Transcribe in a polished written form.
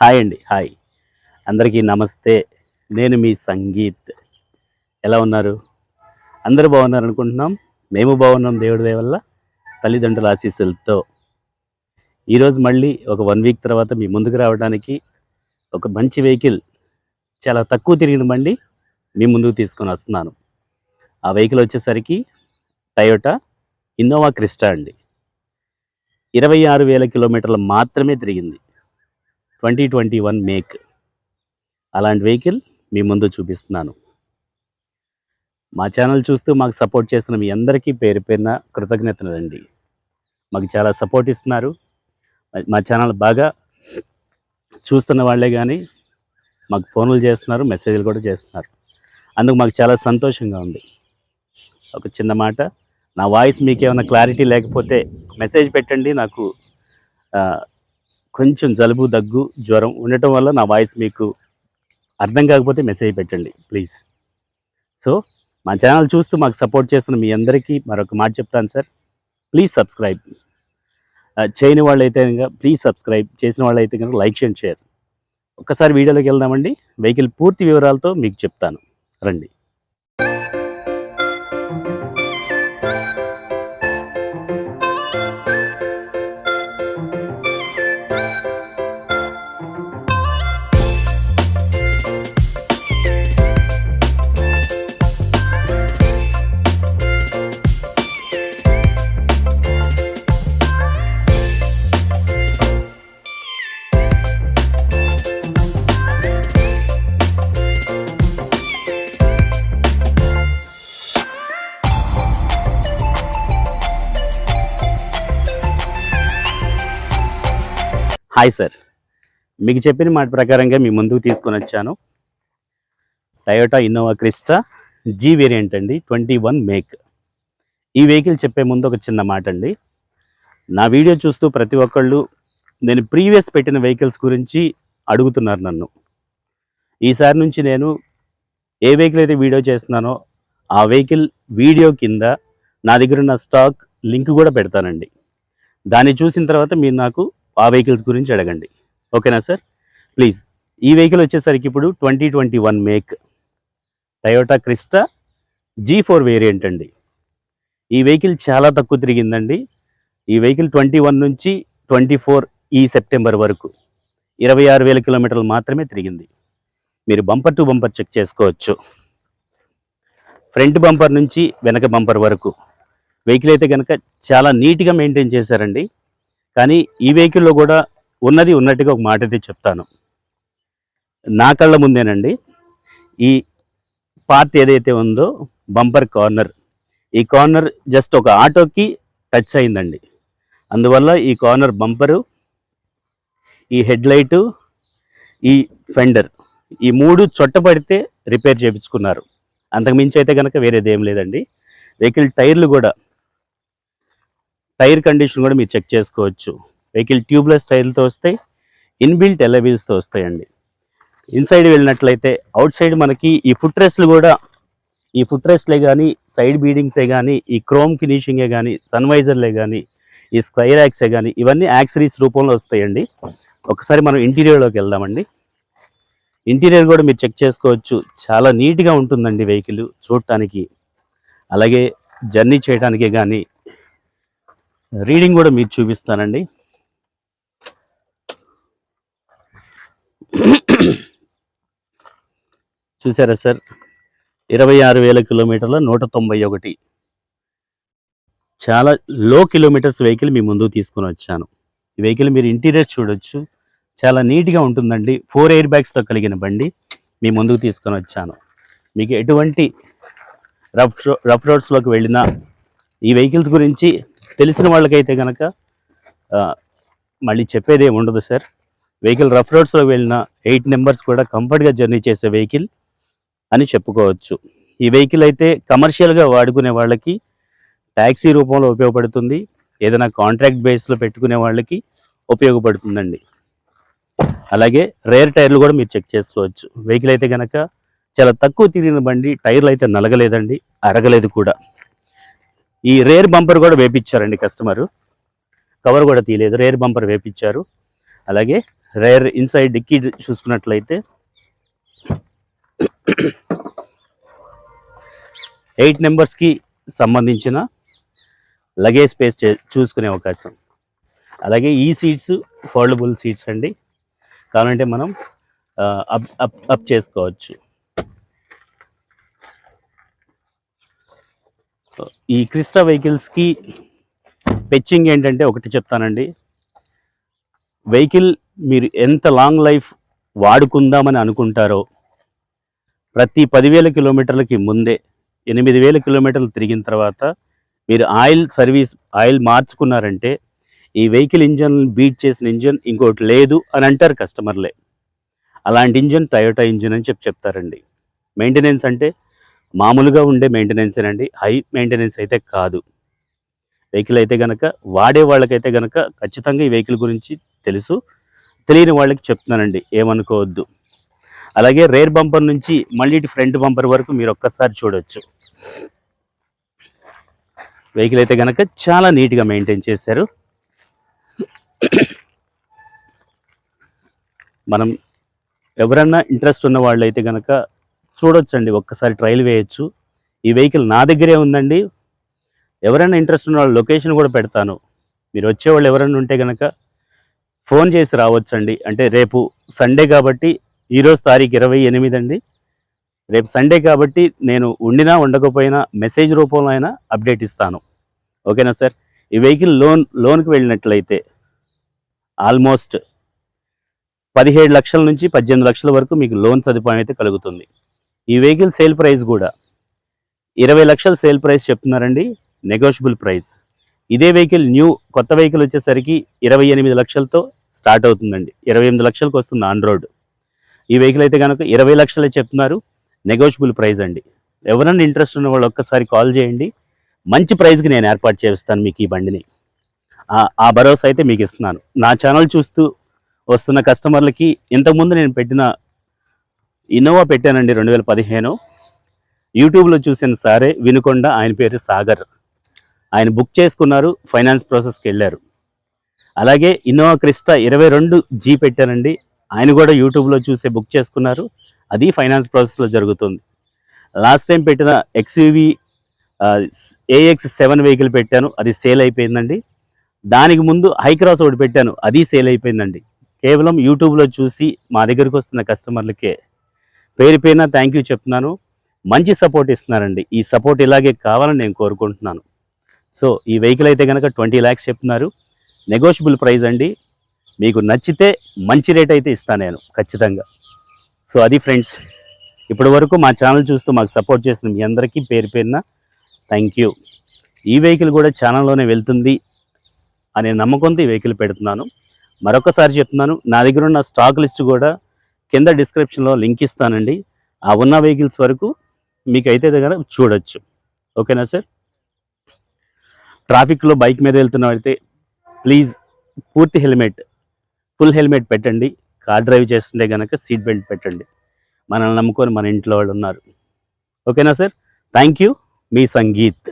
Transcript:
Hi అండి. Hi. అందరికీ నమస్తే. నేను మీ సంగీత్. ఎలా ఉన్నారు? అందరూ బాగున్నారనుకుంటున్నాం. మేము బాగున్నాం దేవుడి దయ వల్ల, తల్లిదండ్రుల ఆశీస్సులతో. ఈరోజు మళ్ళీ ఒక 1 వీక్ తర్వాత మీ ముందుకు రావడానికి ఒక మంచి వెహికల్, చాలా తక్కువ తిరిగిన బండి మీ ముందుకు తీసుకొనొస్తున్నాను. ఆ వెహికల్ వచ్చేసరికి టయోటా ఇన్నోవా క్రిస్టా అండి. 26,000 కిలోమీటర్లు మాత్రమే తిరిగింది. 2021 మేక్. అలాంటి వెహికల్ మీ ముందు చూపిస్తున్నాను. మా ఛానల్ చూస్తూ మాకు సపోర్ట్ చేస్తున్న మీ అందరికీ పేరు పేరున కృతజ్ఞతలండి. మాకు చాలా సపోర్ట్ ఇస్తున్నారు. మా ఛానల్ బాగా చూస్తున్న వాళ్ళే కానీ మాకు ఫోన్లు చేస్తున్నారు, మెసేజ్లు కూడా చేస్తున్నారు. అందుకు మాకు చాలా సంతోషంగా ఉంది. ఒక చిన్న మాట, నా వాయిస్ మీకు ఏమైనా క్లారిటీ లేకపోతే మెసేజ్ పెట్టండి. నాకు కొంచెం జలుబు, దగ్గు, జ్వరం ఉండటం వల్ల నా వాయిస్ మీకు అర్థం కాకపోతే మెసేజ్ పెట్టండి ప్లీజ్. సో మా ఛానల్ చూస్తూ మాకు సపోర్ట్ చేస్తున్న మీ అందరికీ మరొక మాట చెప్తాను సార్, ప్లీజ్ సబ్స్క్రైబ్. చేయని వాళ్ళైతే కనుక ప్లీజ్ సబ్స్క్రైబ్, చేసిన వాళ్ళైతే కనుక లైక్ అండ్ షేర్. ఒక్కసారి వీడియోలోకి వెళ్దామండి. వెహికల్ పూర్తి వివరాలతో మీకు చెప్తాను, రండి. హాయ్ సార్, మీకు చెప్పిన మాట ప్రకారంగా మీ ముందుకు తీసుకొని వచ్చాను. Toyota Innova Crysta G variant అండి, 21 మేక్. ఈ వెహికల్ చెప్పే ముందు ఒక చిన్న మాట అండి. నా వీడియో చూస్తూ ప్రతి ఒక్కళ్ళు నేను ప్రీవియస్ పెట్టిన వెహికల్స్ గురించి అడుగుతున్నారు నన్ను. ఈసారి నుంచి నేను ఏ వెహికల్ అయితే వీడియో చేస్తున్నానో ఆ వెహికల్ వీడియో కింద నా దగ్గర ఉన్న స్టాక్ లింక్ కూడా పెడతానండి. దాన్ని చూసిన తర్వాత మీరు నాకు ఆ వెహికల్స్ గురించి అడగండి, ఓకేనా సార్? ప్లీజ్. ఈ వెహికల్ వచ్చేసరికి ఇప్పుడు 2021 make Toyota Crysta G4 variant అండి. ఈ వెహికల్ చాలా తక్కువ తిరిగిందండి. ఈ వెహికల్ 21 నుంచి 24 ఈ సెప్టెంబర్ వరకు 26,000 కిలోమీటర్లు మాత్రమే తిరిగింది. మీరు బంపర్ టు బంపర్ చెక్ చేసుకోవచ్చు. ఫ్రంట్ బంపర్ నుంచి వెనక బంపర్ వరకు వెహికల్ అయితే కనుక చాలా నీట్గా మెయింటైన్ చేశారండి. కానీ ఈ వెహికల్లో కూడా ఉన్నది ఉన్నట్టుగా ఒక మాట అయితే చెప్తాను. నా కళ్ళ ముందేనండి ఈ పార్ట్ ఏదైతే ఉందో బంపర్ కార్నర్, ఈ కార్నర్ జస్ట్ ఒక ఆటోకి టచ్ అయిందండి. అందువల్ల ఈ కార్నర్ బంపరు, ఈ హెడ్ లైటు, ఈ ఫెండర్, ఈ 3 చొట్టపడితే రిపేర్ చేయించుకున్నారు. అంతకుమించి అయితే కనుక వేరేదేం లేదండి. వెహికల్ టైర్లు కూడా, టైర్ కండిషన్ కూడా మీరు చెక్ చేసుకోవచ్చు. వెహికల్ ట్యూబ్లెస్ టైర్లతో వస్తాయి, ఇన్బిల్ట్ ఎలవీల్స్తో వస్తాయండి. ఇన్సైడ్ వెళ్ళినట్లయితే అవుట్ సైడ్ మనకి ఈ ఫుట్ రెస్ట్లు కూడా, ఈ ఫుట్ రెస్ట్లే కానీ, సైడ్ బీడింగ్సే కానీ, ఈ క్రోమ్ ఫినిషింగే కానీ, సన్వైజర్లే కానీ, ఈ స్క్వైర్ యాక్సే కానీ, ఇవన్నీ యాక్సరీస్ రూపంలో వస్తాయండి. ఒకసారి మనం ఇంటీరియర్లోకి వెళ్దామండి. ఇంటీరియర్ కూడా మీరు చెక్ చేసుకోవచ్చు. చాలా నీట్గా ఉంటుందండి వెహికల్ చూడటానికి. అలాగే జర్నీ చేయడానికే కానీ, రీడింగ్ కూడా మీరు చూపిస్తానండి. చూసారా సార్, 26,000 కిలోమీటర్ల 191. చాలా లో కిలోమీటర్స్ వెహికల్ మీ ముందుకు తీసుకొని వచ్చాను. ఈ వెహికల్ మీరు ఇంటీరియర్ చూడొచ్చు, చాలా నీట్గా ఉంటుందండి. 4 ఎయిర్ బ్యాగ్స్తో కలిగిన బండి మీ ముందుకు తీసుకొని వచ్చాను. మీకు ఎటువంటి రఫ్ రోడ్స్లోకి వెళ్ళినా ఈ వెహికల్స్ గురించి తెలిసిన వాళ్ళకైతే కనుక మళ్ళీ చెప్పేది ఏమి ఉండదు సార్. వెహికల్ రఫ్ రోడ్స్లో వెళ్ళిన 8 మెంబర్స్ కూడా కంఫర్ట్గా జర్నీ చేసే వెహికల్ అని చెప్పుకోవచ్చు. ఈ వెహికల్ అయితే కమర్షియల్గా వాడుకునే వాళ్ళకి ట్యాక్సీ రూపంలో ఉపయోగపడుతుంది. ఏదైనా కాంట్రాక్ట్ బేస్లో పెట్టుకునే వాళ్ళకి ఉపయోగపడుతుందండి. అలాగే రేర్ టైర్లు కూడా మీరు చెక్ చేసుకోవచ్చు. వెహికల్ అయితే కనుక చాలా తక్కువ తిరిగిన బండి, టైర్లు అయితే నలగలేదండి, అరగలేదు కూడా. ఈ రేర్ బంపర్ కూడా వేపించారండి కస్టమరు, కవర్ కూడా తీయలేదు, రేర్ బంపర్ వేపించారు. అలాగే రేర్ ఇన్సైడ్ డిక్కీ చూసుకున్నట్లయితే 8 మెంబర్స్కి సంబంధించిన లగేజ్ స్పేస్ చూసుకునే అవకాశం. అలాగే ఈ సీట్స్ ఫోల్డబుల్ సీట్స్ అండి, కావాలంటే మనం అప్ చేసుకోవచ్చు. ఈ క్రిస్టా వెహికల్స్కి పెచ్చింగ్ ఏంటంటే ఒకటి చెప్తానండి, వెహికల్ మీరు ఎంత లాంగ్ లైఫ్ వాడుకుందామని అనుకుంటారో ప్రతి 10,000 కిలోమీటర్లకి ముందే 8,000 కిలోమీటర్లు తిరిగిన తర్వాత మీరు ఆయిల్ మార్చుకున్నారంటే ఈ వెహికల్ ఇంజన్ బీట్ చేసిన ఇంజన్ ఇంకోటి లేదు అని అంటారు కస్టమర్లే. అలాంటి ఇంజన్ టయోటా ఇంజన్ అని చెప్తారండి. మెయింటెనెన్స్ అంటే మామూలుగా ఉండే మెయింటెనెన్సేనండి, హై మెయింటెనెన్స్ అయితే కాదు. వెహికల్ అయితే కనుక వాడే వాళ్ళకైతే కనుక ఖచ్చితంగా ఈ వెహికల్ గురించి తెలుసు, తెలియని వాళ్ళకి చెప్తున్నానండి, ఏమనుకోవద్దు. అలాగే రేర్ బంపర్ నుంచి మళ్ళీ ఫ్రంట్ బంపర్ వరకు మీరు ఒక్కసారి చూడొచ్చు. వెహికల్ అయితే కనుక చాలా నీట్గా మెయింటైన్ చేశారు. మనం ఎవరన్నా ఇంట్రెస్ట్ ఉన్న వాళ్ళు అయితే కనుక చూడొచ్చండి, ఒక్కసారి ట్రయల్ వేయచ్చు. ఈ వెహికల్ నా దగ్గరే ఉందండి. ఎవరైనా ఇంట్రెస్ట్ ఉన్న వాళ్ళు లొకేషన్ కూడా పెడతాను, మీరు వచ్చేవాళ్ళు ఎవరైనా ఉంటే కనుక ఫోన్ చేసి రావచ్చండి. అంటే రేపు సండే కాబట్టి, ఈరోజు తారీఖు 28 అండి, రేపు సండే కాబట్టి నేను ఉండినా ఉండకపోయినా మెసేజ్ రూపంలో అయినా అప్డేట్ ఇస్తాను. ఓకేనా సార్? ఈ వెహికల్ లోన్కి వెళ్ళినట్లయితే ఆల్మోస్ట్ 17 లక్షల నుంచి 18 లక్షల వరకు మీకు లోన్ సదుపాయం అయితే కలుగుతుంది. ఈ వెహికల్ సేల్ ప్రైస్ కూడా 20 లక్షల సేల్ ప్రైస్ చెప్తున్నారండి, నెగోషియబుల్ ప్రైస్. ఇదే వెహికల్ కొత్త వెహికల్ వచ్చేసరికి 28 లక్షలతో స్టార్ట్ అవుతుందండి, 28 లక్షలకు వస్తుంది ఆన్ రోడ్. ఈ వెహికల్ అయితే కనుక 20 లక్షలే చెప్తున్నారు, నెగోషియబుల్ ప్రైస్ అండి. ఎవరన్నా ఇంట్రెస్ట్ ఉన్న వాళ్ళు ఒక్కసారి కాల్ చేయండి, మంచి ప్రైస్కి నేను ఏర్పాటు చేస్తాను మీకు ఈ బండిని. ఆ భరోసా అయితే మీకు ఇస్తున్నాను. నా ఛానల్ చూస్తూ వస్తున్న కస్టమర్లకి ఇంతకుముందు నేను పెట్టిన ఇన్నోవా పెట్టానండి 2015, యూట్యూబ్లో చూసిన సారే వినుకొండ, ఆయన పేరు సాగర్, ఆయన బుక్ చేసుకున్నారు, ఫైనాన్స్ ప్రాసెస్కి వెళ్ళారు. అలాగే ఇన్నోవా క్రిస్టా 22G పెట్టానండి, ఆయన కూడా యూట్యూబ్లో చూసే బుక్ చేసుకున్నారు, అది ఫైనాన్స్ ప్రాసెస్లో జరుగుతుంది. లాస్ట్ టైం పెట్టిన XUV AX7 వెహికల్ పెట్టాను, అది సేల్ అయిపోయిందండి. దానికి ముందు హైక్రాస్ ఒకటి పెట్టాను, అది సేల్ అయిపోయిందండి. కేవలం యూట్యూబ్లో చూసి మా దగ్గరికి వస్తున్న కస్టమర్లకే పేరు పేరున థ్యాంక్ యూ చెప్తున్నాను. మంచి సపోర్ట్ ఇస్తున్నారండి, ఈ సపోర్ట్ ఇలాగే కావాలని నేను కోరుకుంటున్నాను. సో ఈ వెహికల్ అయితే కనుక 20 lakhs చెప్తున్నారు, నెగోషియబుల్ ప్రైస్ అండి. మీకు నచ్చితే మంచి రేట్ అయితే ఇస్తాను నేను ఖచ్చితంగా. సో అది ఫ్రెండ్స్, ఇప్పటి వరకు మా ఛానల్ చూస్తూ మాకు సపోర్ట్ చేసిన మీ అందరికీ పేరు పేరున థ్యాంక్ యూ. ఈ వెహికల్ కూడా ఛానల్లోనే వెళ్తుంది అనే నమ్మకంతో ఈ వెహికల్ పెడుతున్నాను. మరొకసారి చెప్తున్నాను, నా దగ్గర ఉన్న స్టాక్ లిస్ట్ కూడా కింద డిస్క్రిప్షన్లో లింక్ ఇస్తానండి. ఆ ఉన్న వెహికల్స్ వరకు మీకైతే దగ్గర చూడొచ్చు. ఓకేనా సార్? ట్రాఫిక్లో బైక్ మీద వెళ్తున్న అయితే ప్లీజ్ పూర్తి ఫుల్ హెల్మెట్ పెట్టండి. కార్ డ్రైవ్ చేస్తుంటే కనుక సీట్ బెల్ట్ పెట్టండి. మనల్ని నమ్ముకొని మన ఇంట్లో వాళ్ళు ఉన్నారు. ఓకేనా sir? Thank you, me sangeet.